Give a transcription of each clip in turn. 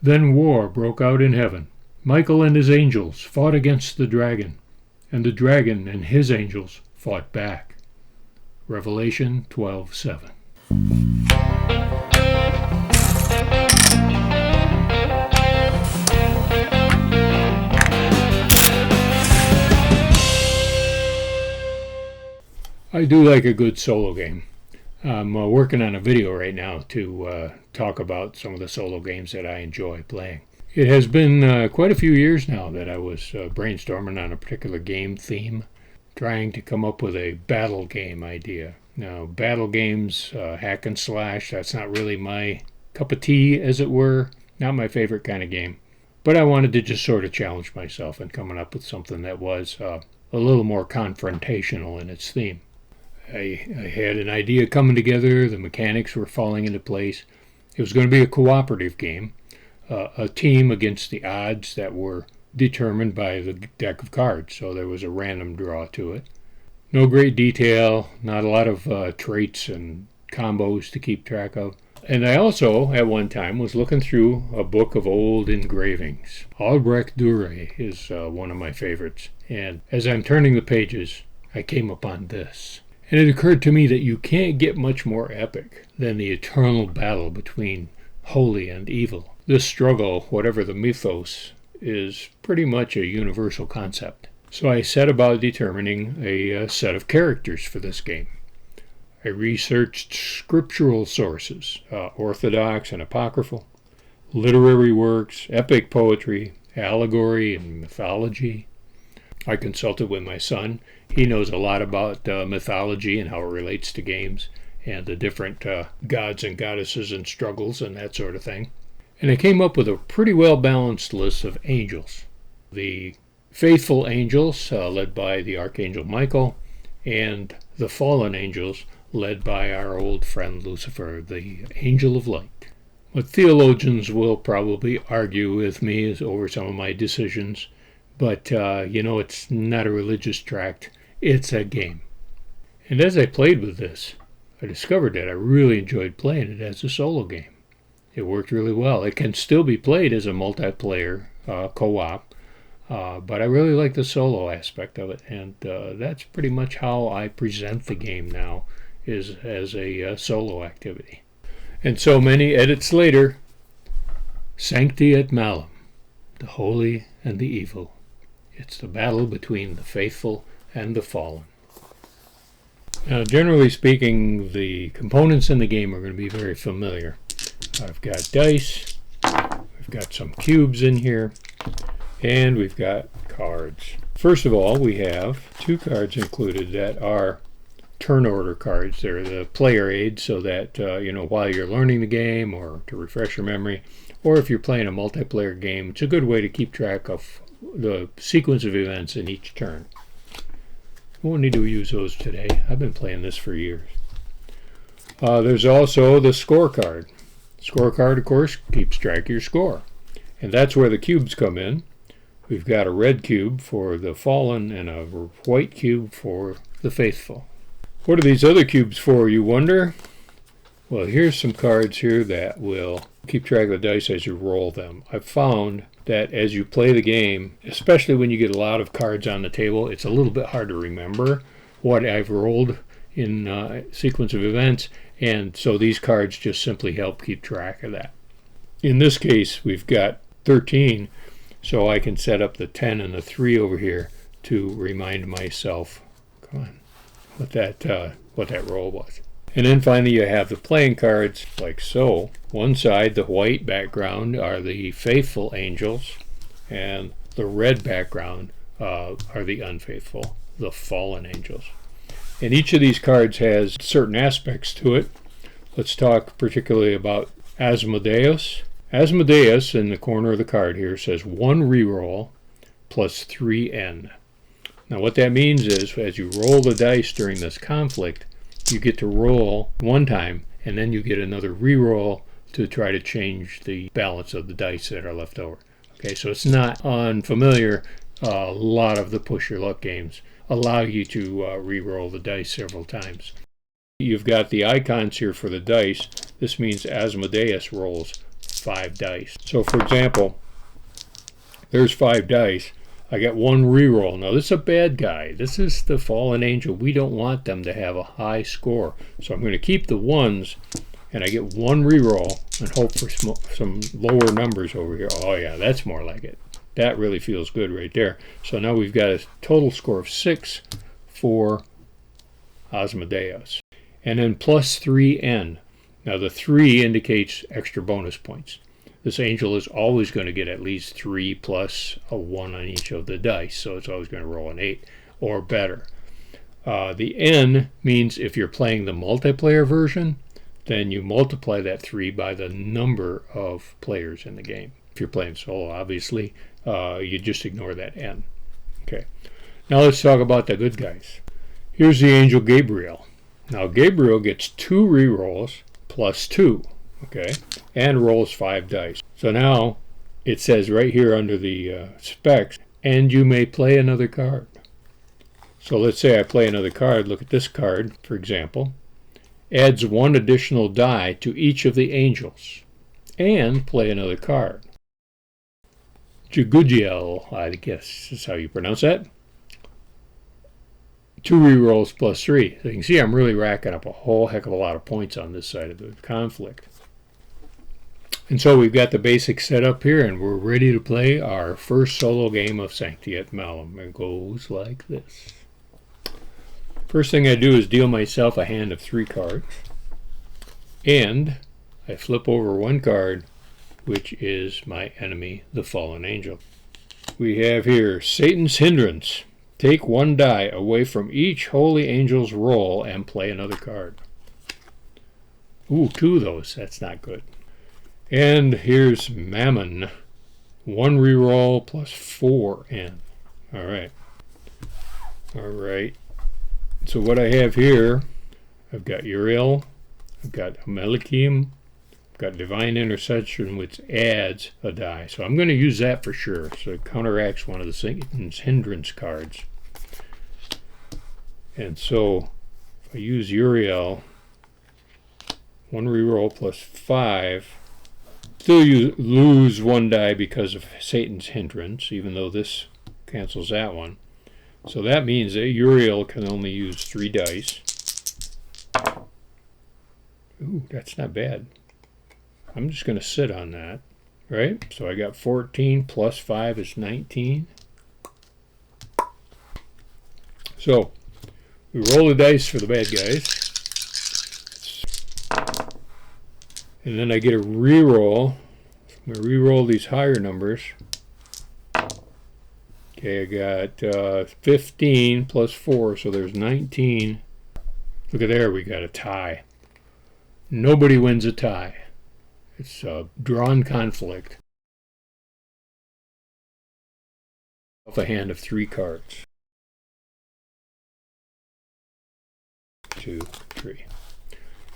Then war broke out in heaven. Michael and his angels fought against the dragon, and the dragon and his angels fought back. Revelation 12:7. I do like a good solo game. I'm working on a video right now to talk about some of the solo games that I enjoy playing. It has been quite a few years now that I was brainstorming on a particular game theme, trying to come up with a battle game idea. Now, battle games, hack and slash, that's not really my cup of tea, as it were, not my favorite kind of game. But I wanted to just sort of challenge myself in coming up with something that was a little more confrontational in its theme. I had an idea coming together, the mechanics were falling into place. It was going to be a cooperative game, a team against the odds that were determined by the deck of cards, so there was a random draw to it. No great detail, not a lot of traits and combos to keep track of. And I also, at one time, was looking through a book of old engravings. Albrecht Dürer is one of my favorites, and as I'm turning the pages, I came upon this. And it occurred to me that you can't get much more epic than the eternal battle between holy and evil. This struggle, whatever the mythos, is pretty much a universal concept. So I set about determining a set of characters for this game. I researched scriptural sources, orthodox and apocryphal, literary works, epic poetry, allegory and mythology. I consulted with my son. He knows a lot about mythology and how it relates to games and the different gods and goddesses and struggles and that sort of thing. And I came up with a pretty well-balanced list of angels. The faithful angels, led by the Archangel Micheal, and the fallen angels, led by our old friend Lucifer, the angel of light. But theologians will probably argue with me over some of my decisions. But, it's not a religious tract. It's a game. And as I played with this, I discovered that I really enjoyed playing it as a solo game. It worked really well. It can still be played as a multiplayer co-op, but I really like the solo aspect of it. And that's pretty much how I present the game now, is as a solo activity. And so many edits later, Sancti et Malum, the holy and the evil. It's the battle between the faithful and the fallen. Now, generally speaking, the components in the game are going to be very familiar. I've got dice, we've got some cubes in here, and we've got cards. First of all, we have two cards included that are turn order cards. They're the player aids, so that, while you're learning the game or to refresh your memory, or if you're playing a multiplayer game, it's a good way to keep track of the sequence of events in each turn. We won't need to use those today. I've been playing this for years. There's also the scorecard. Scorecard, of course, keeps track of your score. And that's where the cubes come in. We've got a red cube for the fallen and a white cube for the faithful. What are these other cubes for, you wonder? Well, here's some cards here that will keep track of the dice as you roll them. I've found that as you play the game, especially when you get a lot of cards on the table, it's a little bit hard to remember what I've rolled in sequence of events, and so these cards just simply help keep track of that. In this case, we've got 13, so I can set up the 10 and the 3 over here to remind myself, what that roll was. And then finally you have the playing cards like so. One side, the white background, are the faithful angels, and the red background are the unfaithful, the fallen angels. And each of these cards has certain aspects to it. Let's talk particularly about Asmodeus. Asmodeus, in the corner of the card here, says 1 reroll plus 3n. Now what that means is, as you roll the dice during this conflict, you get to roll one time, and then you get another reroll to try to change the balance of the dice that are left over. Okay, so it's not unfamiliar. A lot of the push your luck games allow you to re-roll the dice several times. You've got the icons here for the dice. This means Asmodeus rolls 5 dice. So for example, there's 5 dice. I got 1 reroll. Now this is a bad guy. This is the fallen angel. We don't want them to have a high score. So I'm going to keep the 1s, and I get 1 reroll and hope for some lower numbers over here. Oh yeah, that's more like it. That really feels good right there. So now we've got a total score of 6 for Asmodeus. And then plus 3n. Now the 3 indicates extra bonus points. This angel is always going to get at least 3 plus a 1 on each of the dice, so it's always going to roll an 8 or better. The n means if you're playing the multiplayer version, then you multiply that 3 by the number of players in the game. If you're playing solo, obviously, you just ignore that n. Okay. Now let's talk about the good guys. Here's the angel Gabriel. Now Gabriel gets 2 rerolls plus 2. Okay, and rolls 5 dice. So now it says right here under the specs, and you may play another card. So let's say I play another card. Look at this card, for example. Adds 1 additional die to each of the angels, and play another card. Jugudiel, I guess is how you pronounce that. 2 rerolls plus 3. So you can see I'm really racking up a whole heck of a lot of points on this side of the conflict. And so we've got the basics set up here, and we're ready to play our first solo game of Sancti at Malum. It goes like this. First thing I do is deal myself a hand of 3 cards, and I flip over 1 card, which is my enemy, the fallen angel. We have here Satan's Hindrance. Take 1 die away from each holy angel's roll and play another card. Ooh, 2 of those. That's not good. And here's Mammon. 1 reroll plus 4n. Alright. Alright. So what I have here, I've got Uriel, I've got Melikim, I've got Divine Intercession, which adds a die. So I'm going to use that for sure. So it counteracts one of the Satan's Hindrance cards. And so if I use Uriel, 1 reroll plus 5, still you lose 1 die because of Satan's Hindrance, even though this cancels that one. So that means that Uriel can only use 3 dice. Ooh, that's not bad. I'm just going to sit on that, right? So I got 14 plus 5 is 19. So we roll the dice for the bad guys. And then I get a reroll. I'm going to reroll these higher numbers. Okay, I got 15 plus 4, so there's 19. Look at there, we got a tie. Nobody wins a tie. It's a drawn conflict. Off a hand of 3 cards. 2, 3.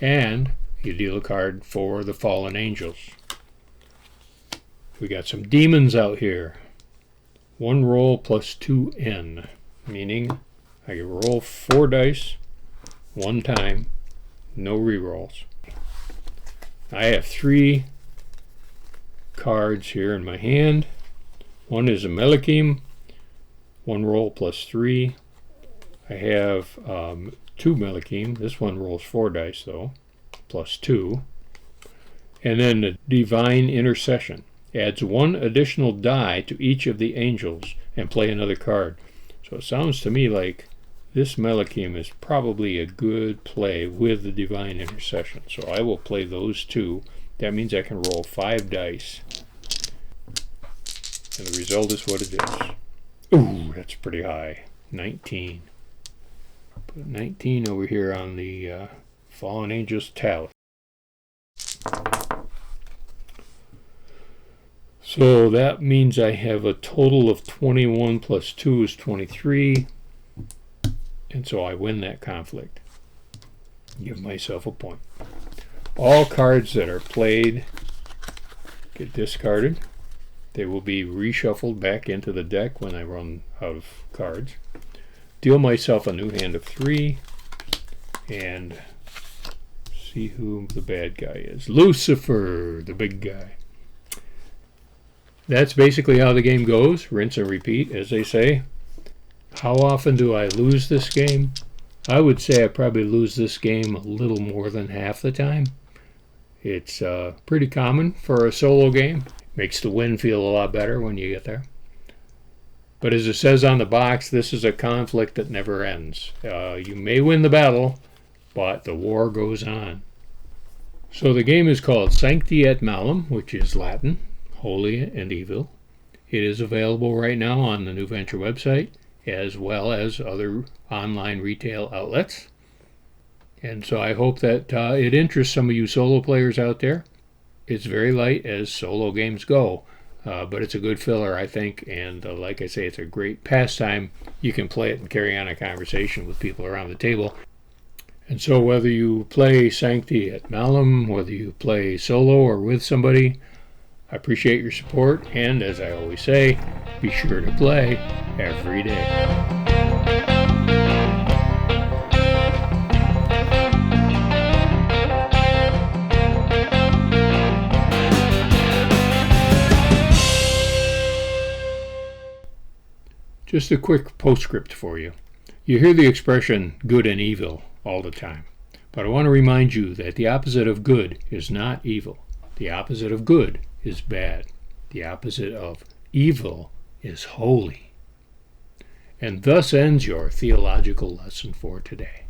And you deal a card for the fallen angels. We got some demons out here. 1 roll plus 2n, meaning I can roll 4 dice 1 time, no rerolls. I have 3 cards here in my hand. One is a Melikim, 1 roll plus 3. I have 2 Melikim. This one rolls 4 dice though, plus 2. And then the Divine Intercession. Adds 1 additional die to each of the angels and play another card. So it sounds to me like this Melikim is probably a good play with the Divine Intercession. So I will play those 2. That means I can roll 5 dice. And the result is what it is. Ooh, that's pretty high. 19. Put 19 over here on the Fallen Angel's tally. So that means I have a total of 21 plus 2 is 23. And so I win that conflict. Give myself a point. All cards that are played get discarded. They will be reshuffled back into the deck when I run out of cards. Deal myself a new hand of 3. And see who the bad guy is. Lucifer, the big guy. That's basically how the game goes. Rinse and repeat, as they say. How often do I lose this game? I would say I probably lose this game a little more than half the time. It's pretty common for a solo game. Makes the win feel a lot better when you get there. But as it says on the box, this is a conflict that never ends. You may win the battle, but the war goes on. So the game is called Sancti et Malum, which is Latin, holy and evil. It is available right now on the NewVenture website, as well as other online retail outlets. And so I hope that it interests some of you solo players out there. It's very light as solo games go, but it's a good filler, I think, and like I say, it's a great pastime. You can play it and carry on a conversation with people around the table. And so whether you play Sancti et Malum, whether you play solo or with somebody, I appreciate your support, and as I always say, be sure to play every day. Just a quick postscript for you. You hear the expression good and evil all the time, but I want to remind you that the opposite of good is not evil. The opposite of good is bad. The opposite of evil is holy. And thus ends your theological lesson for today.